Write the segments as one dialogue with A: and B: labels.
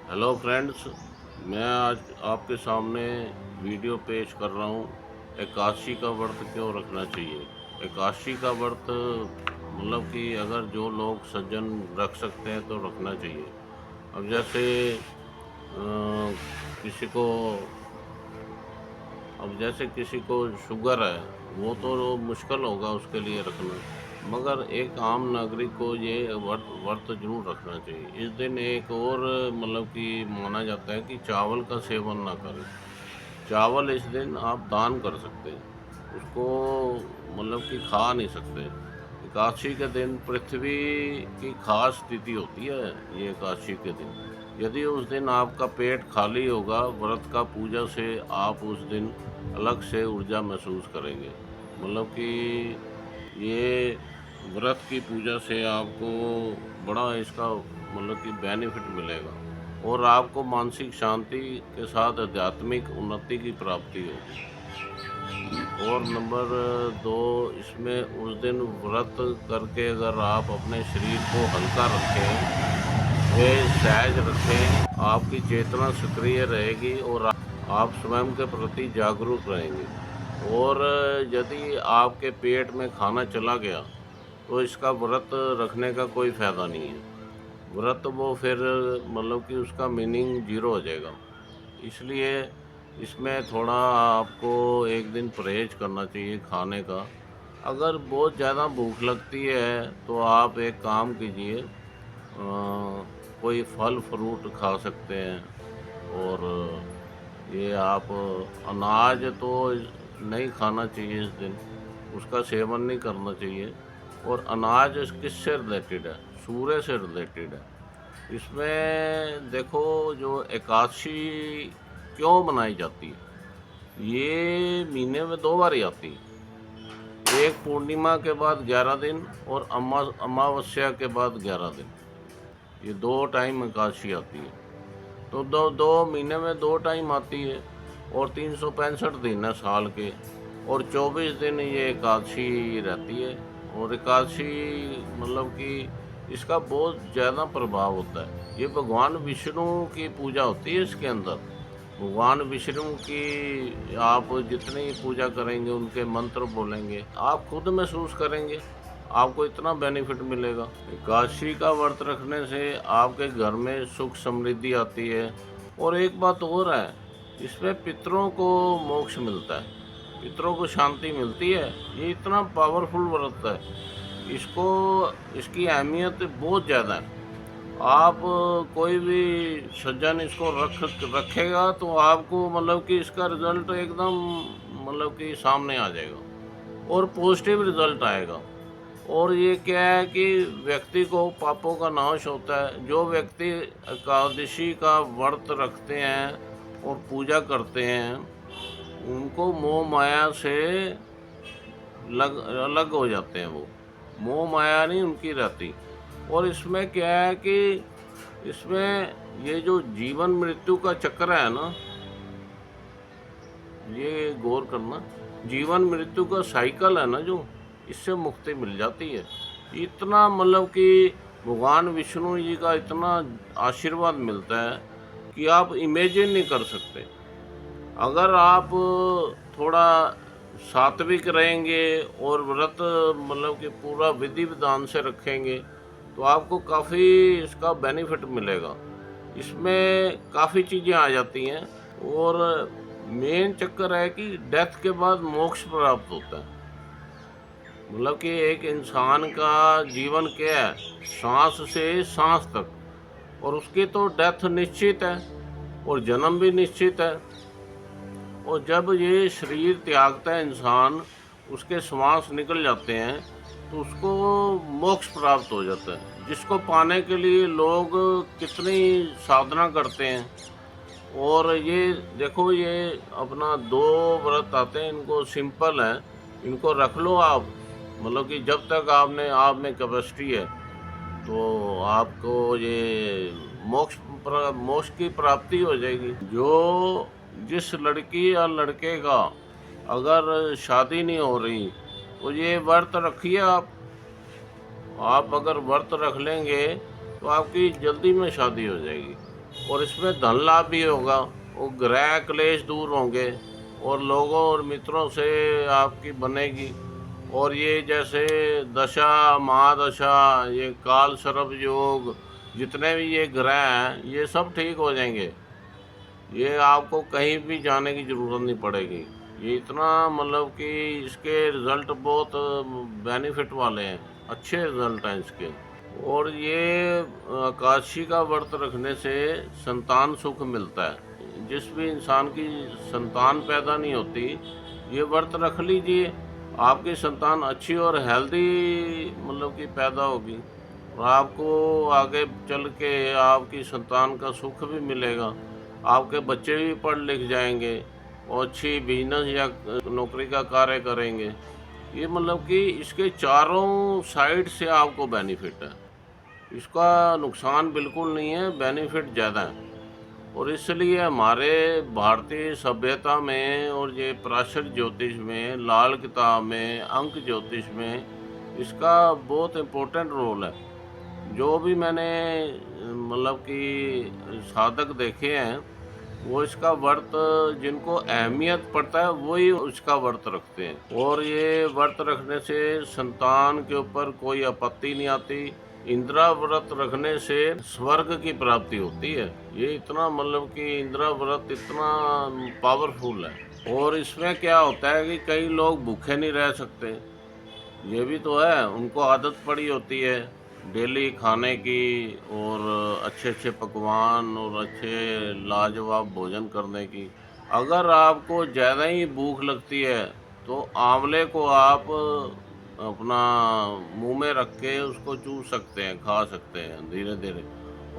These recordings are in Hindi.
A: हेलो फ्रेंड्स, मैं आज आपके सामने वीडियो पेश कर रहा हूँ। एकादशी का व्रत क्यों रखना चाहिए। एकादशी का व्रत मतलब कि अगर जो लोग सज्जन रख सकते हैं तो रखना चाहिए। अब जैसे किसी को किसी को शुगर है, वो तो मुश्किल होगा उसके लिए रखना, मगर एक आम नागरिक को ये व्रत जरूर रखना चाहिए। इस दिन एक और मतलब कि माना जाता है कि चावल का सेवन ना करें। चावल इस दिन आप दान कर सकते हैं, उसको मतलब कि खा नहीं सकते। एकादशी के दिन पृथ्वी की खास स्थिति होती है। ये एकादशी के दिन यदि उस दिन आपका पेट खाली होगा, व्रत का पूजा से आप उस दिन अलग से ऊर्जा महसूस करेंगे। मतलब कि ये व्रत की पूजा से आपको बड़ा इसका मतलब कि बेनिफिट मिलेगा और आपको मानसिक शांति के साथ आध्यात्मिक उन्नति की प्राप्ति होगी। और नंबर दो, इसमें उस दिन व्रत करके अगर आप अपने शरीर को हल्का रखें, ये सहज रखें, आपकी चेतना सक्रिय रहेगी और आप स्वयं के प्रति जागरूक रहेंगे। और यदि आपके पेट में खाना चला गया तो इसका व्रत रखने का कोई फ़ायदा नहीं है। व्रत वो फिर मतलब कि उसका मीनिंग ज़ीरो हो जाएगा। इसलिए इसमें थोड़ा आपको एक दिन परहेज करना चाहिए खाने का। अगर बहुत ज़्यादा भूख लगती है तो आप एक काम कीजिए, कोई फल फ्रूट खा सकते हैं। और ये आप अनाज तो नहीं खाना चाहिए इस दिन, उसका सेवन नहीं करना चाहिए। और अनाज किससे रिलेटेड है? सूर्य से रिलेटेड है। इसमें देखो, जो एकादशी क्यों मनाई जाती है, ये महीने में 2 बार ही आती है। एक पूर्णिमा के बाद 11 दिन और अमावस्या के बाद 11 दिन, ये 2 टाइम एकादशी आती है। तो दो दो महीने में 2 टाइम आती है और 365 दिन है साल के, और 24 दिन ये एकादशी रहती है। और एकादशी मतलब कि इसका बहुत ज़्यादा प्रभाव होता है। ये भगवान विष्णु की पूजा होती है इसके अंदर। भगवान विष्णु की आप जितनी पूजा करेंगे, उनके मंत्र बोलेंगे, आप खुद महसूस करेंगे, आपको इतना बेनिफिट मिलेगा। एकादशी का व्रत रखने से आपके घर में सुख समृद्धि आती है। और एक बात और है, इसमें पितरों को मोक्ष मिलता है, पितरों को शांति मिलती है। ये इतना पावरफुल व्रत है, इसको इसकी अहमियत बहुत ज़्यादा है। आप कोई भी सज्जन इसको रखेगा तो आपको मतलब कि इसका रिजल्ट एकदम मतलब कि सामने आ जाएगा और पॉजिटिव रिजल्ट आएगा। और ये क्या है कि व्यक्ति को पापों का नाश होता है। जो व्यक्ति एकादशी का व्रत रखते हैं और पूजा करते हैं, उनको मोह माया से अलग हो जाते हैं। वो मोह माया नहीं उनकी रहती। और इसमें क्या है कि इसमें ये जो जीवन मृत्यु का चक्र है ना, ये गौर करना, जीवन मृत्यु का साइकिल है ना, जो इससे मुक्ति मिल जाती है। इतना मतलब कि भगवान विष्णु जी का इतना आशीर्वाद मिलता है कि आप इमेजिन नहीं कर सकते। अगर आप थोड़ा सात्विक रहेंगे और व्रत मतलब कि पूरा विधि विधान से रखेंगे तो आपको काफ़ी इसका बेनिफिट मिलेगा। इसमें काफ़ी चीज़ें आ जाती हैं। और मेन चक्कर है कि डेथ के बाद मोक्ष प्राप्त होता है। मतलब कि एक इंसान का जीवन क्या है, सांस से सांस तक, और उसकी तो डेथ निश्चित है और जन्म भी निश्चित है। और जब ये शरीर त्यागता है इंसान, उसके श्वास निकल जाते हैं, तो उसको मोक्ष प्राप्त हो जाता है, जिसको पाने के लिए लोग कितनी साधना करते हैं। और ये देखो, ये अपना 2 व्रत आते हैं, इनको सिंपल है, इनको रख लो आप। मतलब कि जब तक आप में कैपेसिटी है तो आपको ये मोक्ष की प्राप्ति हो जाएगी। जिस लड़की या लड़के का अगर शादी नहीं हो रही तो ये व्रत रखिए आप अगर व्रत रख लेंगे तो आपकी जल्दी में शादी हो जाएगी। और इसमें धन लाभ भी होगा और ग्रह क्लेश दूर होंगे और लोगों और मित्रों से आपकी बनेगी। और ये जैसे दशा महादशा, ये काल सर्प योग, जितने भी ये ग्रह हैं ये सब ठीक हो जाएंगे। ये आपको कहीं भी जाने की ज़रूरत नहीं पड़ेगी। ये इतना मतलब कि इसके रिज़ल्ट बहुत बेनिफिट वाले हैं, अच्छे रिज़ल्ट हैं इसके। और ये एकादशी का व्रत रखने से संतान सुख मिलता है। जिस भी इंसान की संतान पैदा नहीं होती, ये व्रत रख लीजिए, आपकी संतान अच्छी और हेल्दी मतलब कि पैदा होगी और आपको आगे चल के आपकी संतान का सुख भी मिलेगा। आपके बच्चे भी पढ़ लिख जाएंगे और अच्छी बिजनेस या नौकरी का कार्य करेंगे। ये मतलब कि इसके चारों साइड से आपको बेनिफिट है, इसका नुकसान बिल्कुल नहीं है, बेनिफिट ज़्यादा है। और इसलिए हमारे भारतीय सभ्यता में और ये प्राशर ज्योतिष में, लाल किताब में, अंक ज्योतिष में इसका बहुत इम्पोर्टेंट रोल है। जो भी मैंने मतलब कि साधक देखे हैं वो इसका व्रत, जिनको अहमियत पड़ता है वही इसका व्रत रखते हैं। और ये व्रत रखने से संतान के ऊपर कोई आपत्ति नहीं आती। इंदिरा व्रत रखने से स्वर्ग की प्राप्ति होती है। ये इतना मतलब कि इंदिरा व्रत इतना पावरफुल है। और इसमें क्या होता है कि कई लोग भूखे नहीं रह सकते, ये भी तो है, उनको आदत पड़ी होती है डेली खाने की और अच्छे अच्छे पकवान और अच्छे लाजवाब भोजन करने की। अगर आपको ज़्यादा ही भूख लगती है तो आंवले को आप अपना मुंह में रख के उसको चूस सकते हैं, खा सकते हैं धीरे धीरे।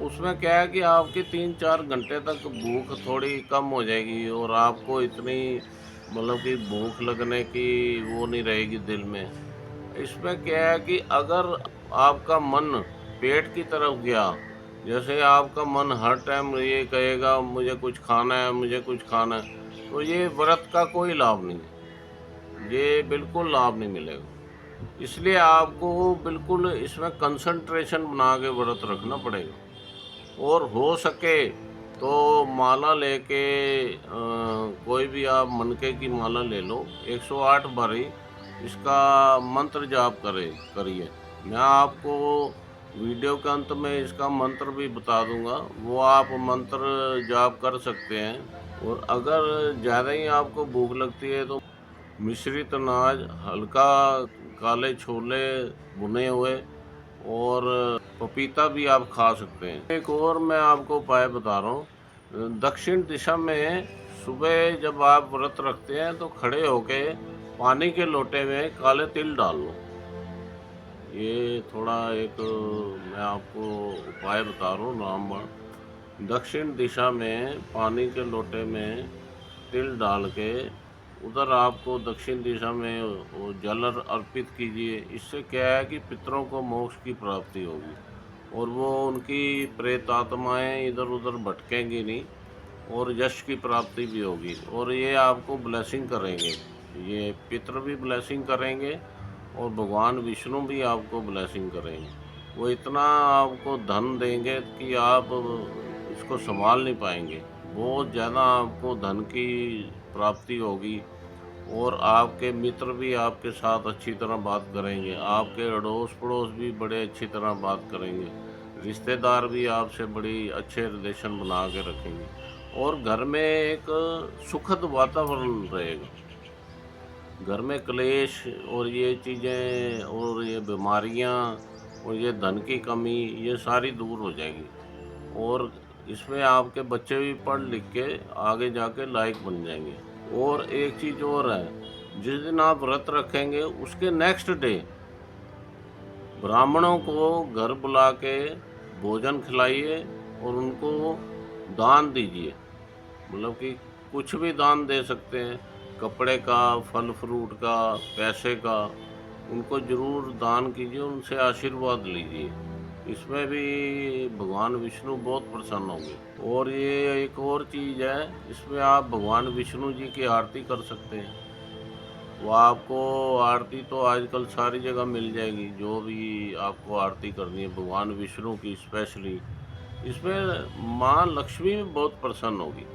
A: उसमें क्या है कि आपकी 3-4 घंटे तक भूख थोड़ी कम हो जाएगी और आपको इतनी मतलब कि भूख लगने की वो नहीं रहेगी दिल में। इसमें क्या है कि अगर आपका मन पेट की तरफ गया, जैसे आपका मन हर टाइम ये कहेगा मुझे कुछ खाना है, मुझे कुछ खाना है, तो ये व्रत का कोई लाभ नहीं है, ये बिल्कुल लाभ नहीं मिलेगा। इसलिए आपको बिल्कुल इसमें कंसंट्रेशन बना के व्रत रखना पड़ेगा। और हो सके तो माला लेके कोई भी आप मनके की माला ले लो, 108 बारी इसका मंत्र जाप करिए। मैं आपको वीडियो के अंत में इसका मंत्र भी बता दूंगा, वो आप मंत्र जाप कर सकते हैं। और अगर ज़्यादा ही आपको भूख लगती है तो मिश्रित अनाज, हल्का काले छोले भुने हुए और पपीता भी आप खा सकते हैं। एक और मैं आपको उपाय बता रहा हूँ, दक्षिण दिशा में सुबह जब आप व्रत रखते हैं तो खड़े होके पानी के लोटे में काले तिल डाल लो। ये थोड़ा एक मैं आपको उपाय बता रहा हूँ रामबाण। दक्षिण दिशा में पानी के लोटे में तिल डाल के उधर आपको दक्षिण दिशा में वो जल अर्पित कीजिए। इससे क्या है कि पितरों को मोक्ष की प्राप्ति होगी और वो उनकी प्रेत आत्माएँ इधर उधर भटकेंगी नहीं और यश की प्राप्ति भी होगी। और ये आपको ब्लेसिंग करेंगे, ये पितर भी ब्लेसिंग करेंगे और भगवान विष्णु भी आपको ब्लेसिंग करेंगे। वो इतना आपको धन देंगे कि आप इसको संभाल नहीं पाएंगे। बहुत ज़्यादा आपको धन की प्राप्ति होगी और आपके मित्र भी आपके साथ अच्छी तरह बात करेंगे, आपके अड़ोस पड़ोस भी बड़े अच्छी तरह बात करेंगे, रिश्तेदार भी आपसे बड़ी अच्छे रिलेशन बना के रखेंगे और घर में एक सुखद वातावरण रहेगा। घर में क्लेश और ये चीज़ें और ये बीमारियाँ और ये धन की कमी ये सारी दूर हो जाएगी और इसमें आपके बच्चे भी पढ़ लिख के आगे जाके लायक बन जाएंगे। और एक चीज़ और है, जिस दिन आप व्रत रखेंगे उसके नेक्स्ट डे ब्राह्मणों को घर बुला के भोजन खिलाइए और उनको दान दीजिए। मतलब कि कुछ भी दान दे सकते हैं, कपड़े का, फल फ्रूट का, पैसे का, उनको ज़रूर दान कीजिए, उनसे आशीर्वाद लीजिए। इसमें भी भगवान विष्णु बहुत प्रसन्न होंगे। और ये एक और चीज़ है, इसमें आप भगवान विष्णु जी की आरती कर सकते हैं। वो आपको आरती तो आजकल सारी जगह मिल जाएगी, जो भी आपको आरती करनी है भगवान विष्णु की स्पेशली, इसमें माँ लक्ष्मी भी बहुत प्रसन्न होगी।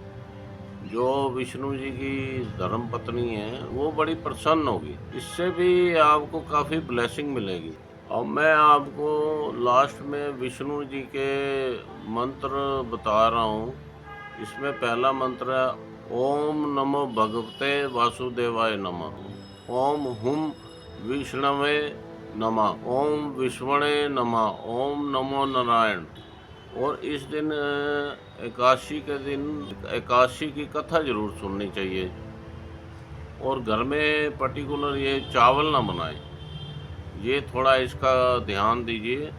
A: जो विष्णु जी की धर्म पत्नी है वो बड़ी प्रसन्न होगी। इससे भी आपको काफ़ी ब्लेसिंग मिलेगी। और मैं आपको लास्ट में विष्णु जी के मंत्र बता रहा हूँ। इसमें पहला मंत्र है ओम नमो भगवते वासुदेवाय नमः, ओम हुम विष्णवे नमः, ओम विष्णवे नमः, ओम नमो नारायण। और इस दिन एकादशी के दिन एकादशी की कथा जरूर सुननी चाहिए। और घर में पर्टिकुलर ये चावल ना बनाएं, ये थोड़ा इसका ध्यान दीजिए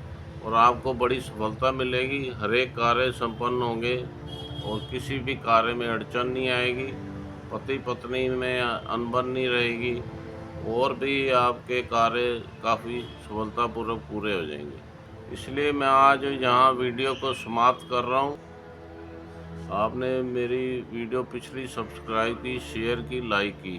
A: और आपको बड़ी सफलता मिलेगी। हर एक कार्य संपन्न होंगे और किसी भी कार्य में अड़चन नहीं आएगी। पति पत्नी में अनबन नहीं रहेगी और भी आपके कार्य काफ़ी सफलतापूर्वक पूरे हो जाएंगे। इसलिए मैं आज यहाँ वीडियो को समाप्त कर रहा हूँ। आपने मेरी वीडियो पिछली सब्सक्राइब की, शेयर की, लाइक की,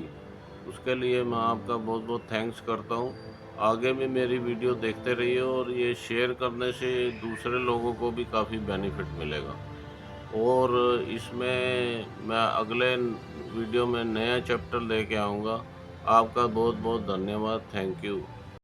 A: उसके लिए मैं आपका बहुत बहुत थैंक्स करता हूँ। आगे भी मेरी वीडियो देखते रहिए और ये शेयर करने से दूसरे लोगों को भी काफ़ी बेनिफिट मिलेगा। और इसमें मैं अगले वीडियो में नया चैप्टर लेके आऊँगा। आपका बहुत बहुत धन्यवाद। Thank you.